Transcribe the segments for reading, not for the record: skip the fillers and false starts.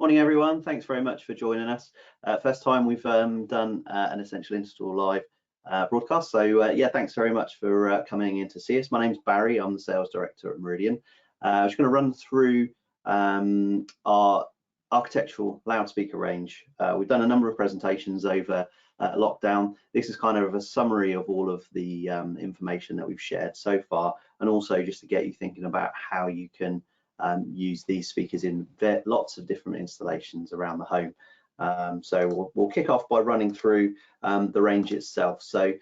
Morning everyone, thanks very much for joining us. First time we've done an Essential Install Live broadcast, so yeah, thanks very much for coming in to see us. My name's Barry, I'm the Sales Director at Meridian. I'm just going to run through our architectural loudspeaker range. We've done a number of presentations over lockdown. This is kind of a summary of all of the information that we've shared so far, and also just to get you thinking about how you can use these speakers in lots of different installations around the home. So we'll kick off by running through the range itself. So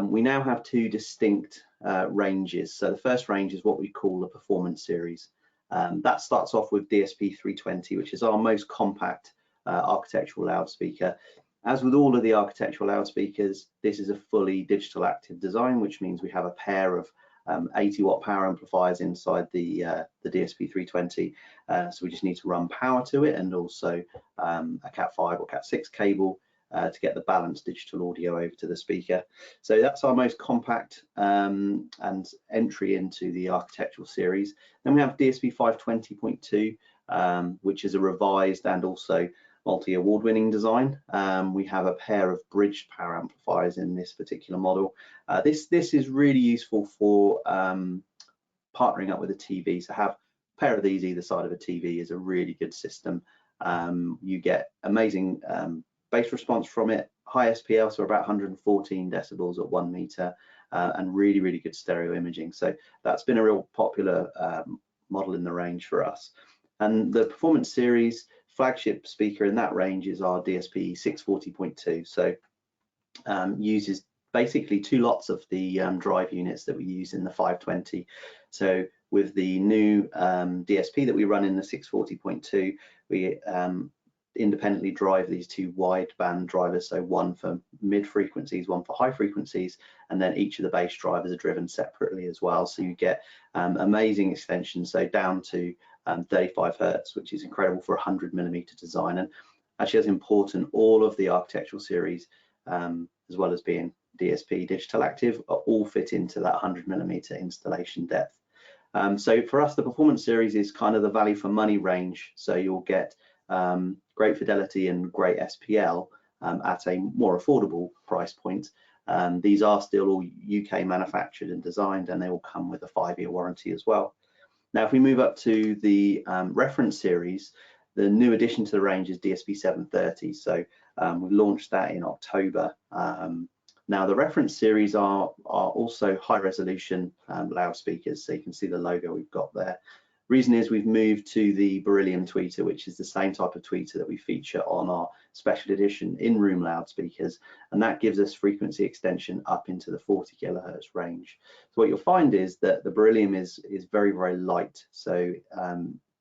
we now have two distinct ranges. So the first range is what we call the Performance Series. That starts off with DSP 320, which is our most compact architectural loudspeaker. As with all of the architectural loudspeakers, this is a fully digital active design, which means we have a pair of 80-watt power amplifiers inside the DSP 320, so we just need to run power to it, and also a Cat5 or Cat6 cable to get the balanced digital audio over to the speaker. So that's our most compact and entry into the architectural series. Then we have DSP 520.2, which is a revised and also multi-award-winning design. We have a pair of bridged power amplifiers in this particular model. This is really useful for partnering up with a TV. So have a pair of these either side of a TV is a really good system. You get amazing bass response from it, high SPL, so about 114 decibels at 1 meter, and really good stereo imaging. So that's been a real popular model in the range for us. And the Performance Series flagship speaker in that range is our DSP 640.2. So uses basically two lots of the drive units that we use in the 520. So with the new DSP that we run in the 640.2, we independently drive these two wideband drivers, so one for mid frequencies, one for high frequencies, and then each of the bass drivers are driven separately as well. So you get amazing extensions, so down to 35 Hertz, which is incredible for a 100mm design. And actually, as important, all of the architectural series, as well as being DSP digital active, are all fit into that 100mm installation depth. So for us, the Performance Series is kind of the value for money range. So you'll get great fidelity and great SPL at a more affordable price point. These are still all UK manufactured and designed, and they will come with a 5-year warranty as well. Now, if we move up to the reference series, the new addition to the range is DSP 730. So we launched that in October. Now, the reference series are also high resolution loudspeakers. So you can see the logo we've got there. Reason is we've moved to the beryllium tweeter, which is the same type of tweeter that we feature on our special edition in-room loudspeakers, and that gives us frequency extension up into the 40 kilohertz range. So what you'll find is that the beryllium is very light. So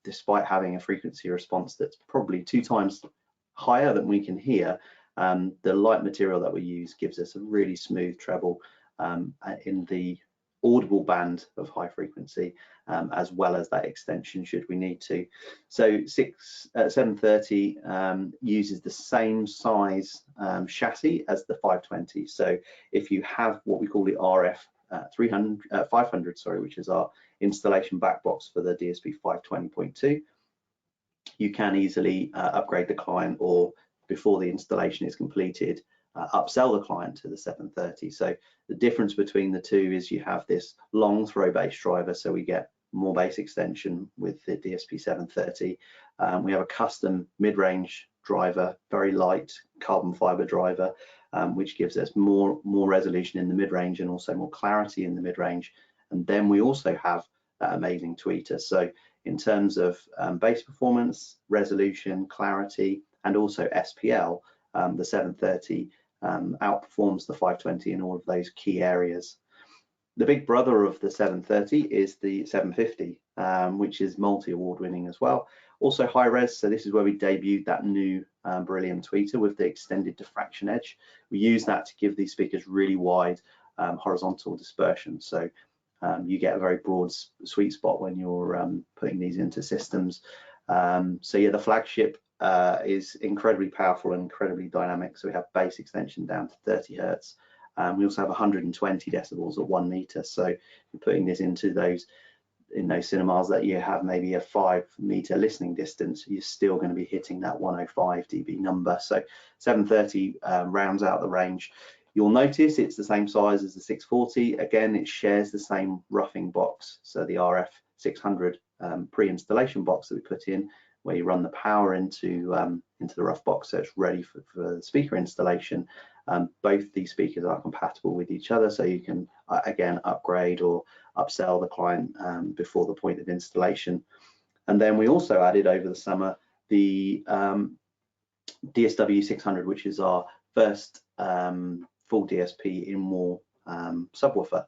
despite having a frequency response that's probably 2 times higher than we can hear, the light material that we use gives us a really smooth treble in the audible band of high frequency, as well as that extension should we need to. So 730 uses the same size chassis as the 520. So if you have what we call the RF 500, sorry, which is our installation back box for the DSP 520.2, you can easily upgrade the client, or before the installation is completed, upsell the client to the 730. So the difference between the two is you have this long throw bass driver, so we get more bass extension with the DSP 730. We have a custom mid-range driver, very light carbon fiber driver, which gives us more resolution in the mid-range and also more clarity in the mid-range. And then we also have that amazing tweeter. So in terms of bass performance, resolution, clarity, and also SPL, the 730 outperforms the 520 in all of those key areas. The big brother of the 730 is the 750, which is multi-award winning as well. Also high res, so this is where we debuted that new beryllium tweeter with the extended diffraction edge. We use that to give these speakers really wide horizontal dispersion. So you get a very broad sweet spot when you're putting these into systems. So yeah, the flagship is incredibly powerful and incredibly dynamic. So we have bass extension down to 30 Hertz. We also have 120 decibels at 1 meter. So you're putting this into those in those cinemas that you have maybe a 5-meter listening distance, you're still going to be hitting that 105 dB number. So 730 rounds out the range. You'll notice it's the same size as the 640. Again, it shares the same roughing box. So the RF 600 pre-installation box that we put in, where you run the power into the rough box, so it's ready for the speaker installation. Both these speakers are compatible with each other, so you can again upgrade or upsell the client before the point of installation. And then we also added over the summer the DSW 600, which is our first full DSP in more subwoofer.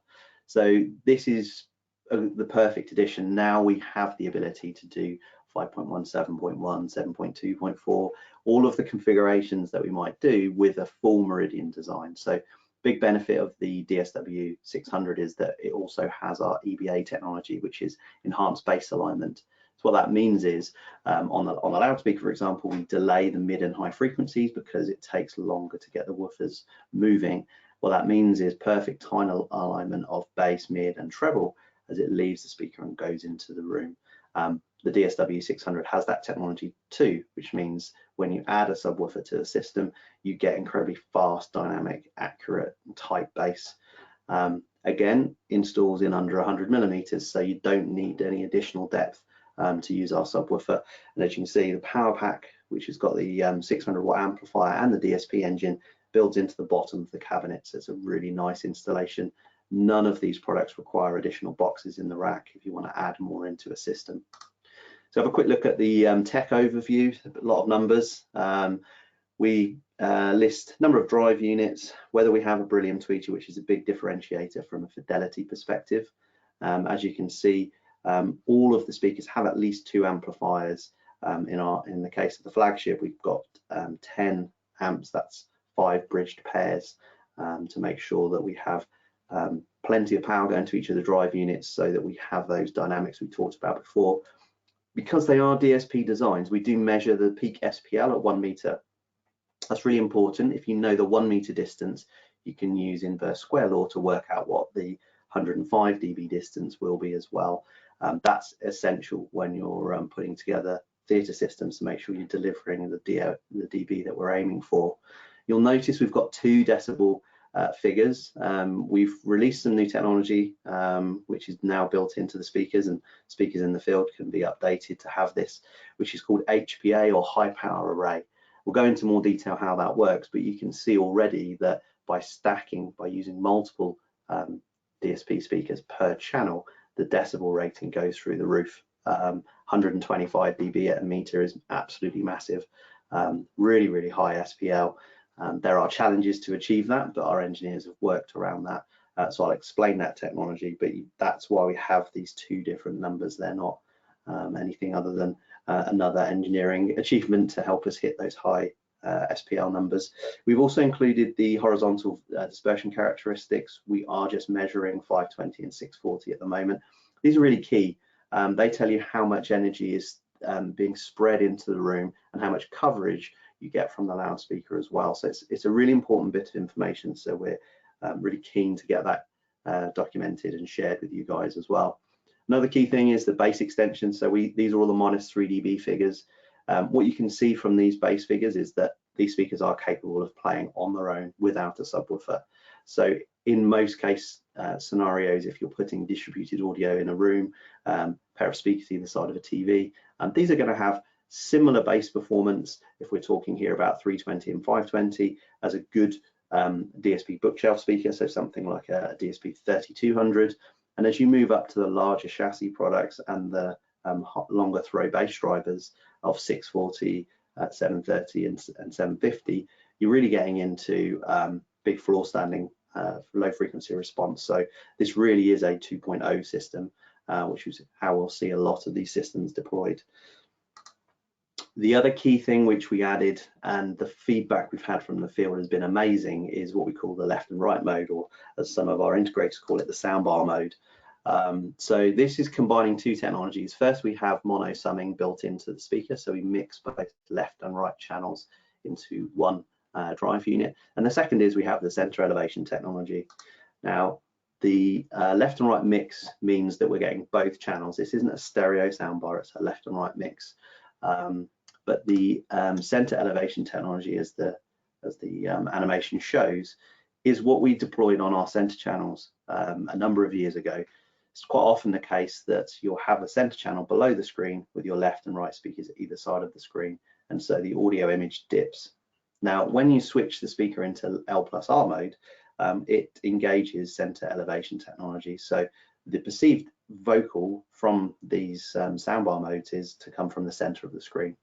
So this is the perfect addition. Now we have the ability to do 5.1, 7.1, 7.2.4, all of the configurations that we might do with a full Meridian design. So big benefit of the DSW 600 is that it also has our EBA technology, which is enhanced bass alignment. So what that means is on the loudspeaker, for example, we delay the mid and high frequencies because it takes longer to get the woofers moving. What that means is perfect time alignment of bass, mid and treble as it leaves the speaker and goes into the room. The DSW 600 has that technology too, which means when you add a subwoofer to the system, you get incredibly fast, dynamic, accurate, and tight bass. Again, installs in under 100 millimeters, so you don't need any additional depth to use our subwoofer. And as you can see, the power pack, which has got the 600 watt amplifier and the DSP engine, builds into the bottom of the cabinet, so it's a really nice installation. None of these products require additional boxes in the rack if you want to add more into a system. So have a quick look at the tech overview, a lot of numbers. We list number of drive units, whether we have a beryllium tweeter, which is a big differentiator from a fidelity perspective. As you can see, all of the speakers have at least 2 amplifiers. In the case of the flagship, we've got 10 amps, that's 5 bridged pairs, to make sure that we have plenty of power going to each of the drive units so that we have those dynamics we talked about before. Because they are DSP designs, we do measure the peak SPL at 1 meter. That's really important. If you know the 1 meter distance, you can use inverse square law to work out what the 105 dB distance will be as well. That's essential when you're putting together theatre systems to make sure you're delivering the dB that we're aiming for. You'll notice we've got 2 decibel figures. We've released some new technology which is now built into the speakers, and speakers in the field can be updated to have this, which is called HPA or high power array. We'll go into more detail how that works, but you can see already that by stacking, by using multiple DSP speakers per channel, the decibel rating goes through the roof. 125 dB at a meter is absolutely massive. Really, really high SPL. There are challenges to achieve that, but our engineers have worked around that. So I'll explain that technology, but that's why we have these 2 different numbers. They're not anything other than another engineering achievement to help us hit those high SPL numbers. We've also included the horizontal dispersion characteristics. We are just measuring 520 and 640 at the moment. These are really key. They tell you how much energy is being spread into the room and how much coverage you get from the loudspeaker as well. So it's a really important bit of information. So we're really keen to get that documented and shared with you guys as well. Another key thing is the bass extension. So these are all the -3 dB figures. What you can see from these bass figures is that these speakers are capable of playing on their own without a subwoofer. So in most case scenarios, if you're putting distributed audio in a room, pair of speakers either side of a TV, these are going to have similar bass performance, if we're talking here about 320 and 520, as a good DSP bookshelf speaker, so something like a DSP 3200. And as you move up to the larger chassis products and the longer throw bass drivers of 640, 730 and 750, you're really getting into big floor standing, low frequency response. So this really is a 2.0 system, which is how we'll see a lot of these systems deployed. The other key thing which we added, and the feedback we've had from the field has been amazing, is what we call the left and right mode, or as some of our integrators call it, the soundbar mode. So this is combining 2 technologies. First, we have mono summing built into the speaker, so we mix both left and right channels into one drive unit. And the second is we have the center elevation technology. Now, The left and right mix means that we're getting both channels. This isn't a stereo soundbar, it's a left and right mix. But the center elevation technology, as the animation shows, is what we deployed on our center channels a number of years ago. It's quite often the case that you'll have a center channel below the screen with your left and right speakers at either side of the screen, and so the audio image dips. Now, when you switch the speaker into L+R mode, it engages center elevation technology. So the perceived vocal from these soundbar modes is to come from the center of the screen.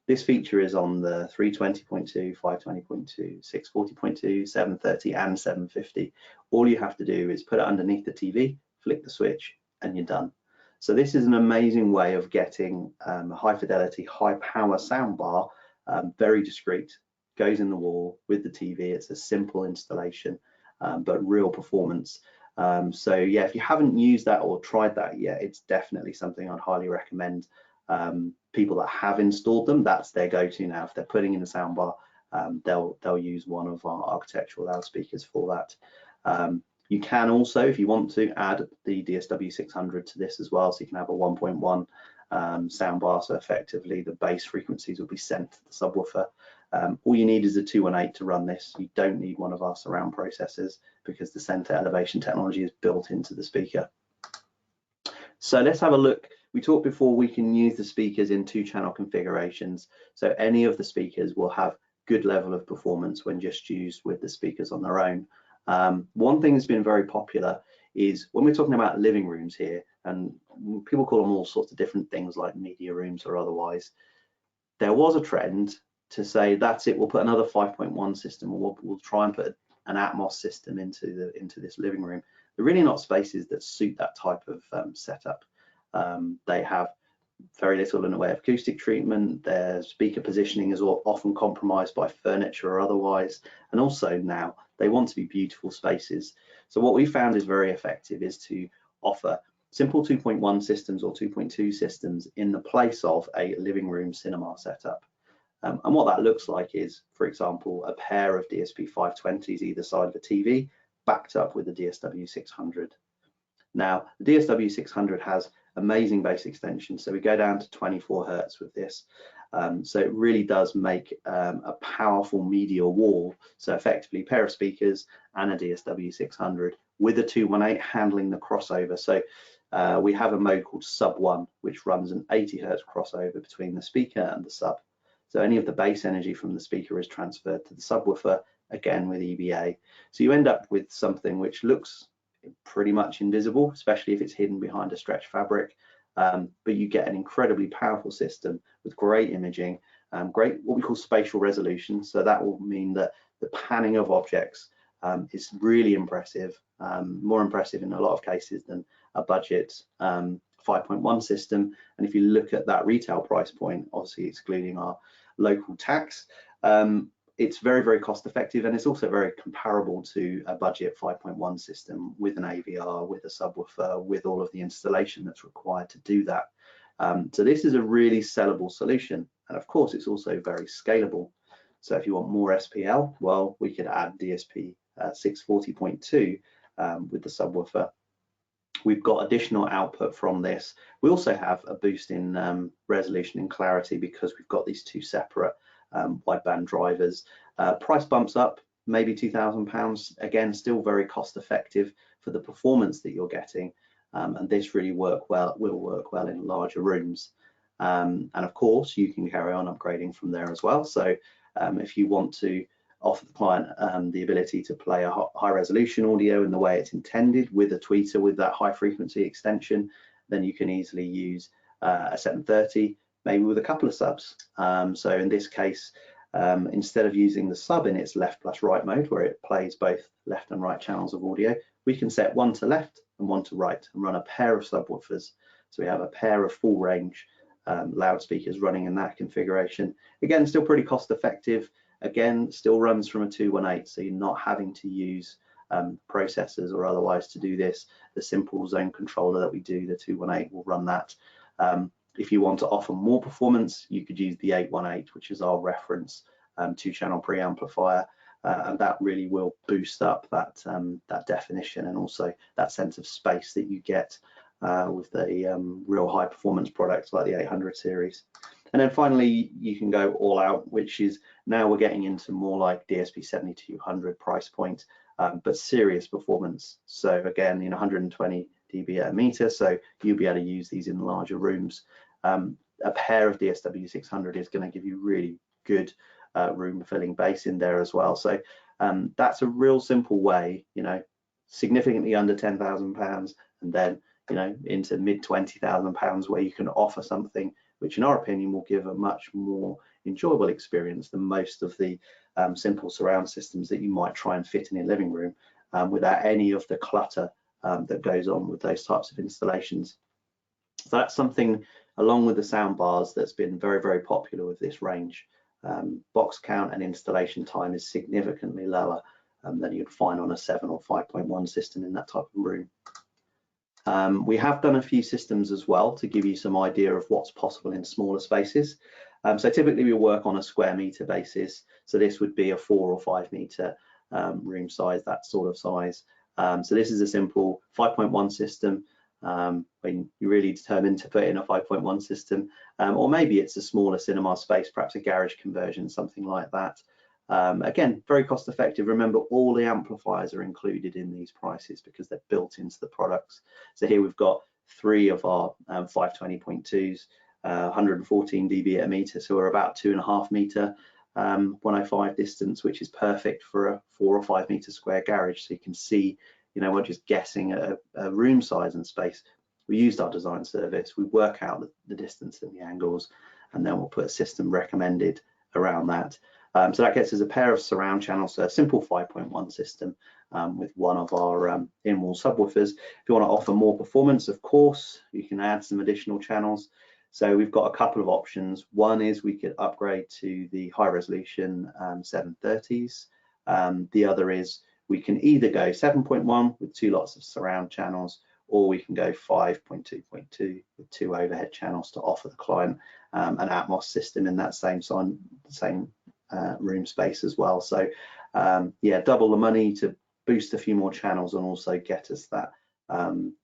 This feature is on the 320.2, 520.2, 640.2, 730 and 750. All you have to do is put it underneath the TV, flick the switch, and you're done. So this is an amazing way of getting a high fidelity, high power soundbar, very discreet, goes in the wall with the TV. It's a simple installation, but real performance. So yeah, if you haven't used that or tried that yet, it's definitely something I'd highly recommend. People that have installed them, that's their go-to now. If they're putting in a soundbar, they'll use one of our architectural loudspeakers for that. You can also, if you want to, add the DSW600 to this as well, so you can have a 1.1 soundbar. So effectively, the bass frequencies will be sent to the subwoofer. All you need is a 218 to run this. You don't need one of our surround processors because the center elevation technology is built into the speaker. So let's have a look. We talked before we can use the speakers in 2-channel configurations. So any of the speakers will have good level of performance when just used with the speakers on their own. One thing that's been very popular is when we're talking about living rooms here, and people call them all sorts of different things like media rooms or otherwise, there was a trend to say, that's it, we'll put another 5.1 system, or we'll try and put an Atmos system into this living room. They're really not spaces that suit that type of setup. They have very little in the way of acoustic treatment. Their speaker positioning is often compromised by furniture or otherwise, and also now they want to be beautiful spaces. So what we found is very effective is to offer simple 2.1 systems or 2.2 systems in the place of a living room cinema setup. And what that looks like is, for example, a pair of DSP 520s either side of the TV, backed up with the DSW600. Now, the DSW600 has amazing bass extension, so we go down to 24 Hertz with this. So it really does make a powerful media wall. So effectively, a pair of speakers and a DSW600 with a 218 handling the crossover. So we have a mode called Sub 1, which runs an 80 Hertz crossover between the speaker and the sub. So any of the bass energy from the speaker is transferred to the subwoofer, again with EBA. So you end up with something which looks pretty much invisible, especially if it's hidden behind a stretch fabric, but you get an incredibly powerful system with great imaging, great what we call spatial resolution. So that will mean that the panning of objects is really impressive, more impressive in a lot of cases than a budget 5.1 system. And if you look at that retail price point, obviously excluding our local tax, it's very, very cost effective, and it's also very comparable to a budget 5.1 system with an AVR, with a subwoofer, with all of the installation that's required to do that. So this is a really sellable solution, and of course it's also very scalable. So if you want more SPL, well, we could add DSP 640.2 with the subwoofer. We've got additional output from this. We also have a boost in resolution and clarity because we've got these two separate wideband drivers. Price bumps up, maybe £2,000. Again, still very cost effective for the performance that you're getting, and this really will work well in larger rooms. And of course, you can carry on upgrading from there as well. So if you want to offer the client the ability to play a high resolution audio in the way it's intended with a tweeter with that high frequency extension, then you can easily use a 730, maybe with a couple of subs. So in this case, instead of using the sub in its left plus right mode, where it plays both left and right channels of audio, we can set one to left and one to right and run a pair of subwoofers. So we have a pair of full range loudspeakers running in that configuration. Again, still pretty cost effective. Again, still runs from a 218, so you're not having to use processors or otherwise to do this. The simple zone controller that we do, the 218, will run that. If you want to offer more performance, you could use the 818, which is our reference 2-channel preamplifier. and that really will boost up that that definition and also that sense of space that you get with the real high performance products like the 800 series. And then finally, you can go all out, which is now we're getting into more like DSP 7200 price point, but serious performance. So again, 120 dB at a meter, so you'll be able to use these in larger rooms. A pair of DSW 600 is going to give you really good room filling bass in there as well. So that's a real simple way, significantly under £10,000, and then into mid £20,000 where you can offer something which in our opinion will give a much more enjoyable experience than most of the simple surround systems that you might try and fit in your living room without any of the clutter that goes on with those types of installations. So that's something along with the sound bars that's been very, very popular with this range. Box count and installation time is significantly lower than you'd find on a 7 or 5.1 system in that type of room. We have done a few systems as well to give you some idea of what's possible in smaller spaces. So typically we work on a square meter basis. So this would be a 4 or 5 meter room size, that sort of size. So this is a simple 5.1 system when you're really determined to put in a 5.1 system, or maybe it's a smaller cinema space, perhaps a garage conversion, something like that. Again, very cost effective. Remember, all the amplifiers are included in these prices because they're built into the products. So here we've got 3 of our 520.2s, 114 dB at a meter, so we're about 2.5 meter 105 distance, which is perfect for a 4 or 5 meter square garage. So you can see, we're just guessing a room size and space. We used our design service, we work out the distance and the angles, and then we'll put a system recommended around that. So that gets us a pair of surround channels, so a simple 5.1 system with one of our in-wall subwoofers. If you want to offer more performance, of course, you can add some additional channels. So we've got a couple of options. One is we could upgrade to the high resolution 730s. The other is we can either go 7.1 with 2 lots of surround channels, or we can go 5.2.2 with 2 overhead channels to offer the client an Atmos system in that same room space as well. So yeah, double the money to boost a few more channels and also get us that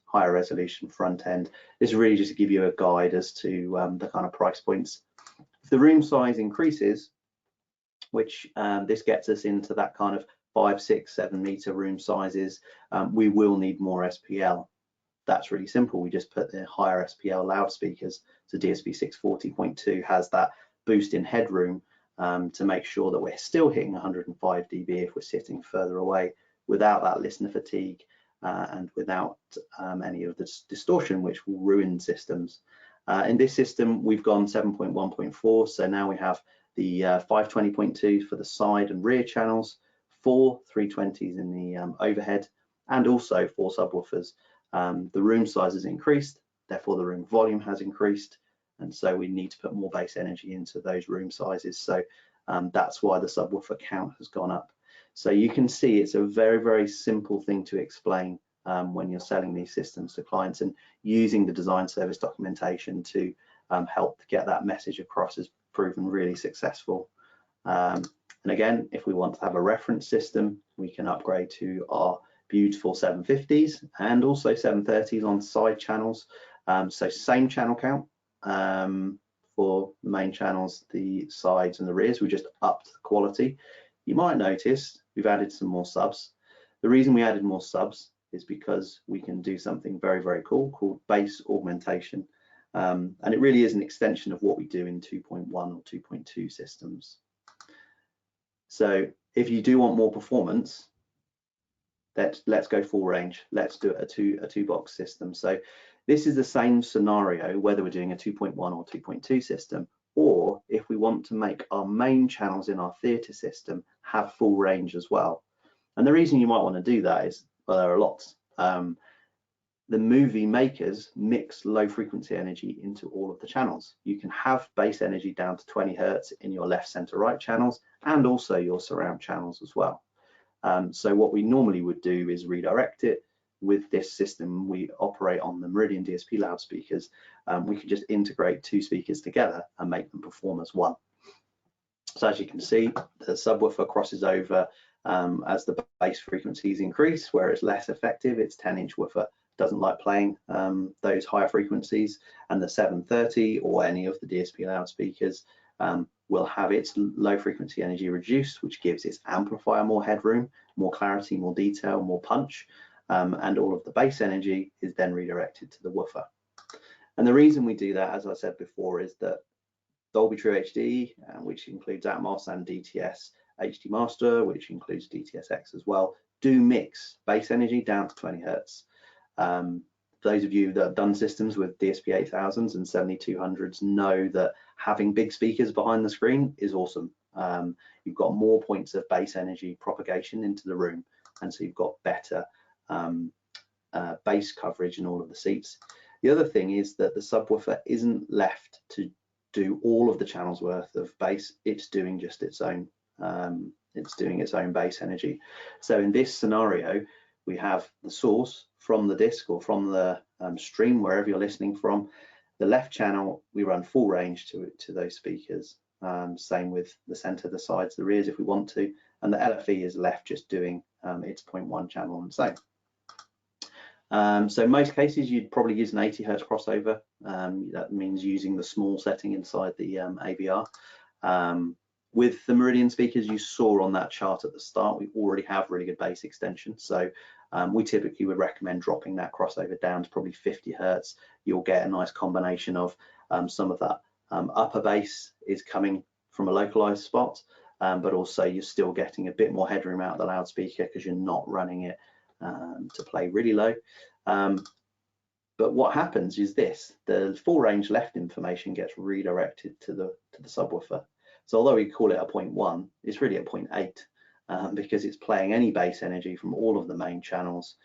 higher resolution front end. This is really just to give you a guide as to the kind of price points. If the room size increases, which this gets us into that kind of 5, 6, 7 meter room sizes, we will need more SPL. That's really simple. We just put the higher SPL loudspeakers. So DSP 640.2 has that boost in headroom to make sure that we're still hitting 105 dB if we're sitting further away, without that listener fatigue and without any of the distortion which will ruin systems. In this system we've gone 7.1.4, so now we have the 520.2 for the side and rear channels, 4 320s in the overhead, and also 4 subwoofers. The room size has increased, therefore the room volume has increased, and so we need to put more bass energy into those room sizes. So that's why the subwoofer count has gone up. So you can see it's a very, very simple thing to explain when you're selling these systems to clients, and using the design service documentation to help get that message across has proven really successful. And again, if we want to have a reference system, we can upgrade to our beautiful 750s and also 730s on side channels. So same channel count for the main channels, the sides and the rears. We just upped the quality. You might notice we've added some more subs. The reason we added more subs is because we can do something very, very cool called bass augmentation. And it really is an extension of what we do in 2.1 or 2.2 systems. So if you do want more performance, let's go full range. Let's do a two box system. So this is the same scenario whether we're doing a 2.1 or 2.2 system, or if we want to make our main channels in our theatre system have full range as well. And the reason you might want to do that is, well, there are lots. The movie makers mix low frequency energy into all of the channels. You can have bass energy down to 20 Hertz in your left, center, right channels, and also your surround channels as well. So what we normally would do is redirect it. With this system, we operate on the Meridian DSP loudspeakers. We can just integrate 2 speakers together and make them perform as one. So as you can see, the subwoofer crosses over As the bass frequencies increase, where it's less effective, its 10-inch woofer doesn't like playing those higher frequencies, and the 730 or any of the DSP loudspeakers will have its low frequency energy reduced, which gives its amplifier more headroom, more clarity, more detail, more punch, and all of the bass energy is then redirected to the woofer. And the reason we do that, as I said before, is that Dolby True HD, which includes Atmos, and DTS HD Master, which includes DTS:X as well, do mix bass energy down to 20 Hertz. Those of you that have done systems with DSP 8000s and 7200s know that having big speakers behind the screen is awesome. You've got more points of bass energy propagation into the room, and so you've got better bass coverage in all of the seats. The other thing is that the subwoofer isn't left to do all of the channels worth of bass. It's doing just its own. It's doing its own bass energy. So in this scenario, we have the source from the disc or from the stream, wherever you're listening from. The left channel, we run full range to those speakers. Same with the center, the sides, the rears if we want to. And the LFE is left just doing its 0.1 channel on its own. So in most cases, you'd probably use an 80 Hertz crossover. That means using the small setting inside the AVR. With the Meridian speakers you saw on that chart at the start, we already have really good bass extension. So we typically would recommend dropping that crossover down to probably 50 Hertz. You'll get a nice combination of some of that upper bass is coming from a localized spot, but also you're still getting a bit more headroom out of the loudspeaker because you're not running it to play really low. But what happens is this: the full range left information gets redirected to the subwoofer. So although we call it a 0.1, it's really a 0.8 because it's playing any bass energy from all of the main channels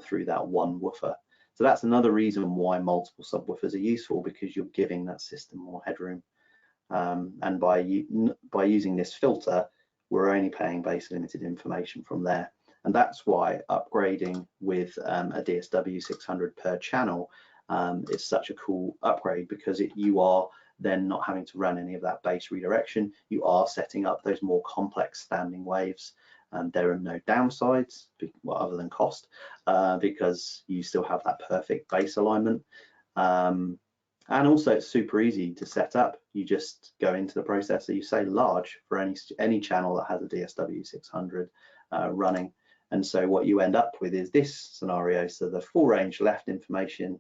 through that one woofer. So that's another reason why multiple subwoofers are useful, because you're giving that system more headroom. And by using this filter, we're only playing bass limited information from there. And that's why upgrading with a DSW 600 per channel is such a cool upgrade, because you are then not having to run any of that bass redirection. You are setting up those more complex standing waves. There are no downsides, well, other than cost, because you still have that perfect bass alignment. And also it's super easy to set up. You just go into the processor, you say large for any channel that has a DSW 600 running. And so what you end up with is this scenario. So the full range left information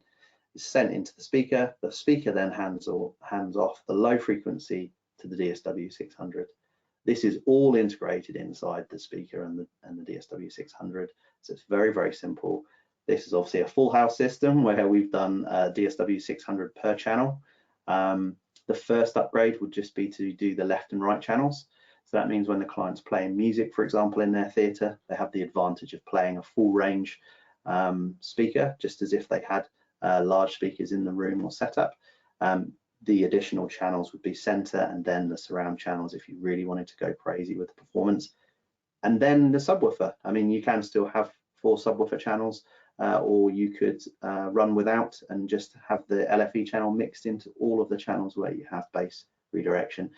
is sent into the speaker. The speaker then hands off the low frequency to the DSW 600. This is all integrated inside the speaker and the DSW 600. So it's very, very simple. This is obviously a full house system where we've done DSW 600 per channel. The first upgrade would just be to do the left and right channels. So that means when the client's playing music, for example, in their theatre, they have the advantage of playing a full range speaker, just as if they had large speakers in the room or setup. The additional channels would be center, and then the surround channels if you really wanted to go crazy with the performance. And then the subwoofer. I mean, you can still have 4 subwoofer channels, or you could run without and just have the LFE channel mixed into all of the channels where you have bass redirection.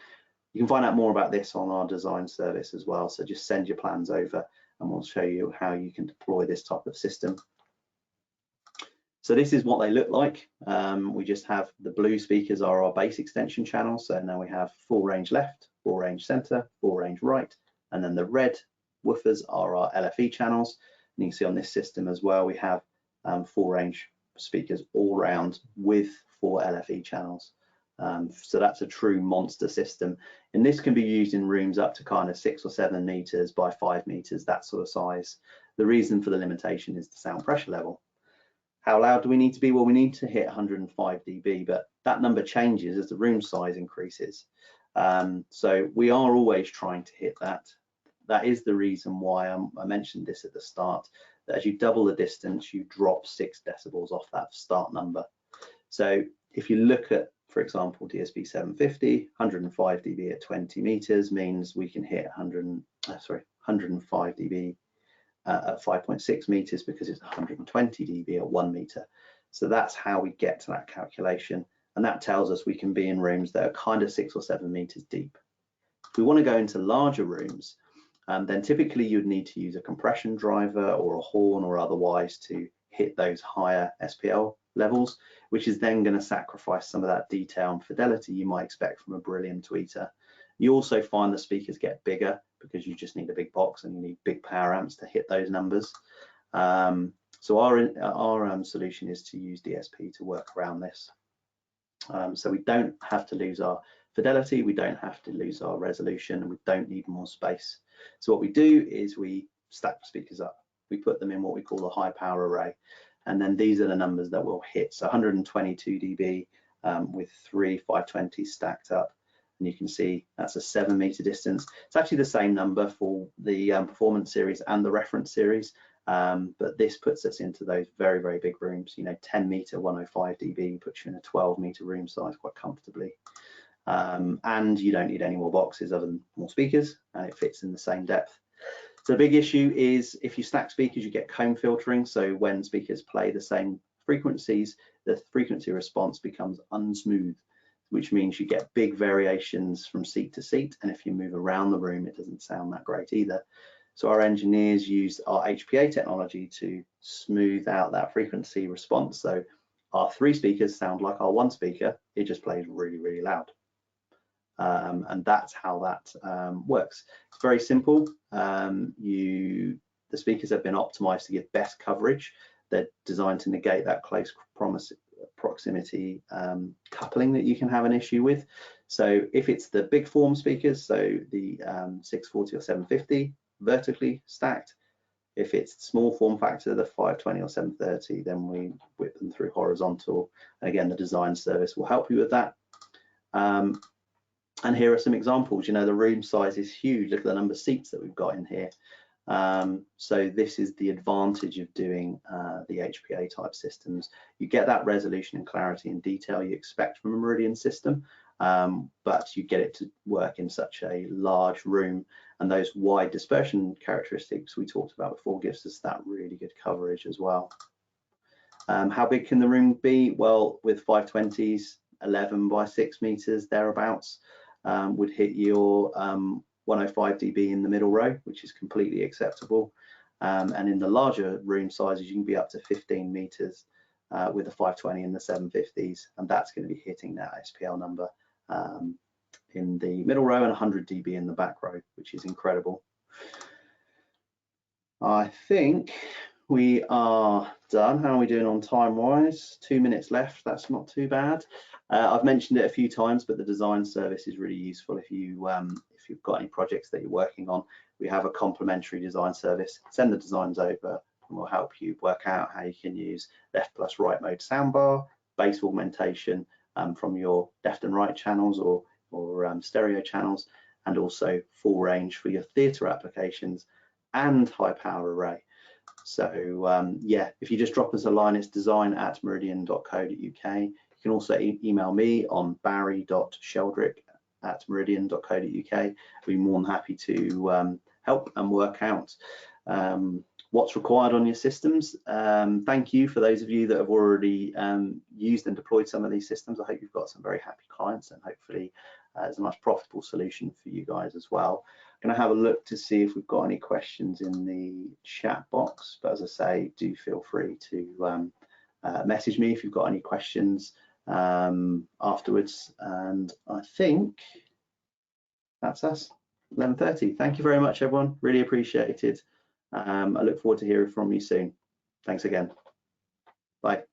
You can find out more about this on our design service as well. So just send your plans over and we'll show you how you can deploy this type of system. So this is what they look like. We just have the blue speakers are our bass extension channels. So now we have full range left, full range center, full range right, and then the red woofers are our LFE channels. And you can see on this system as well, we have full range speakers all round with 4 LFE channels. So that's a true monster system. And this can be used in rooms up to kind of 6 or 7 meters by 5 meters, that sort of size. The reason for the limitation is the sound pressure level. How loud do we need to be? Well, we need to hit 105 dB, but that number changes as the room size increases. So we are always trying to hit that. That is the reason why I mentioned this at the start, that as you double the distance, you drop 6 decibels off that start number. So if you look at, for example, DSP 750, 105 dB at 20 meters means we can hit 105 dB at 5.6 meters because it's 120 dB at 1 meter. So that's how we get to that calculation. And that tells us we can be in rooms that are kind of 6 or 7 meters deep. If we want to go into larger rooms, then typically you'd need to use a compression driver or a horn or otherwise to hit those higher SPL levels, which is then going to sacrifice some of that detail and fidelity you might expect from a Brilliant tweeter. You also find the speakers get bigger because you just need a big box and you need big power amps to hit those numbers. So our solution is to use DSP to work around this. So we don't have to lose our fidelity, we don't have to lose our resolution, and we don't need more space. So what we do is we stack the speakers up. We put them in what we call a high power array, and then these are the numbers that we'll hit. So 122 dB with 3 520s stacked up, and you can see that's a 7 meter distance. It's actually the same number for the performance series and the reference series, but this puts us into those very, very big rooms. You know, 10 meter 105 dB puts you in a 12 meter room size quite comfortably. And you don't need any more boxes other than more speakers, and it fits in the same depth. So the big issue is if you stack speakers, you get comb filtering. So when speakers play the same frequencies, the frequency response becomes unsmooth, which means you get big variations from seat to seat. And if you move around the room, it doesn't sound that great either. So our engineers use our HPA technology to smooth out that frequency response. So our 3 speakers sound like our 1 speaker. It just plays really, really loud. And that's how that works. It's very simple. The speakers have been optimized to give best coverage. They're designed to negate that close proximity coupling that you can have an issue with. So if it's the big form speakers, so the 640 or 750 vertically stacked, if it's the small form factor, the 520 or 730, then we whip them through horizontal. Again, the design service will help you with that. And here are some examples. You know, the room size is huge. Look at the number of seats that we've got in here. So this is the advantage of doing the HPA type systems. You get that resolution and clarity and detail you expect from a Meridian system, but you get it to work in such a large room, and those wide dispersion characteristics we talked about before gives us that really good coverage as well. How big can the room be? Well, with 520s, 11 by 6 meters thereabouts would hit your 105 dB in the middle row, which is completely acceptable. And in the larger room sizes, you can be up to 15 meters with the 520 and the 750s, and that's going to be hitting that SPL number in the middle row and 100 dB in the back row, which is incredible. I think we are done. How are we doing on time wise? 2 minutes left. That's not too bad. I've mentioned it a few times, but the design service is really useful if you've got any projects that you're working on. We have a complimentary design service. Send the designs over and we'll help you work out how you can use left+right mode soundbar, bass augmentation from your left and right channels or stereo channels, and also full range for your theatre applications and high power array. So yeah, if you just drop us a line, it's design@meridian.co.uk. You can also email me on barry.sheldrick@meridian.co.uk. I'd be more than happy to help and work out what's required on your systems. Thank you for those of you that have already used and deployed some of these systems. I hope you've got some very happy clients, and hopefully it's a nice profitable solution for you guys as well. I'm going to have a look to see if we've got any questions in the chat box, but as I say, do feel free to message me if you've got any questions afterwards. And I think that's us. 11:30. Thank you very much, everyone. Really appreciate it. I look forward to hearing from you soon. Thanks again. Bye.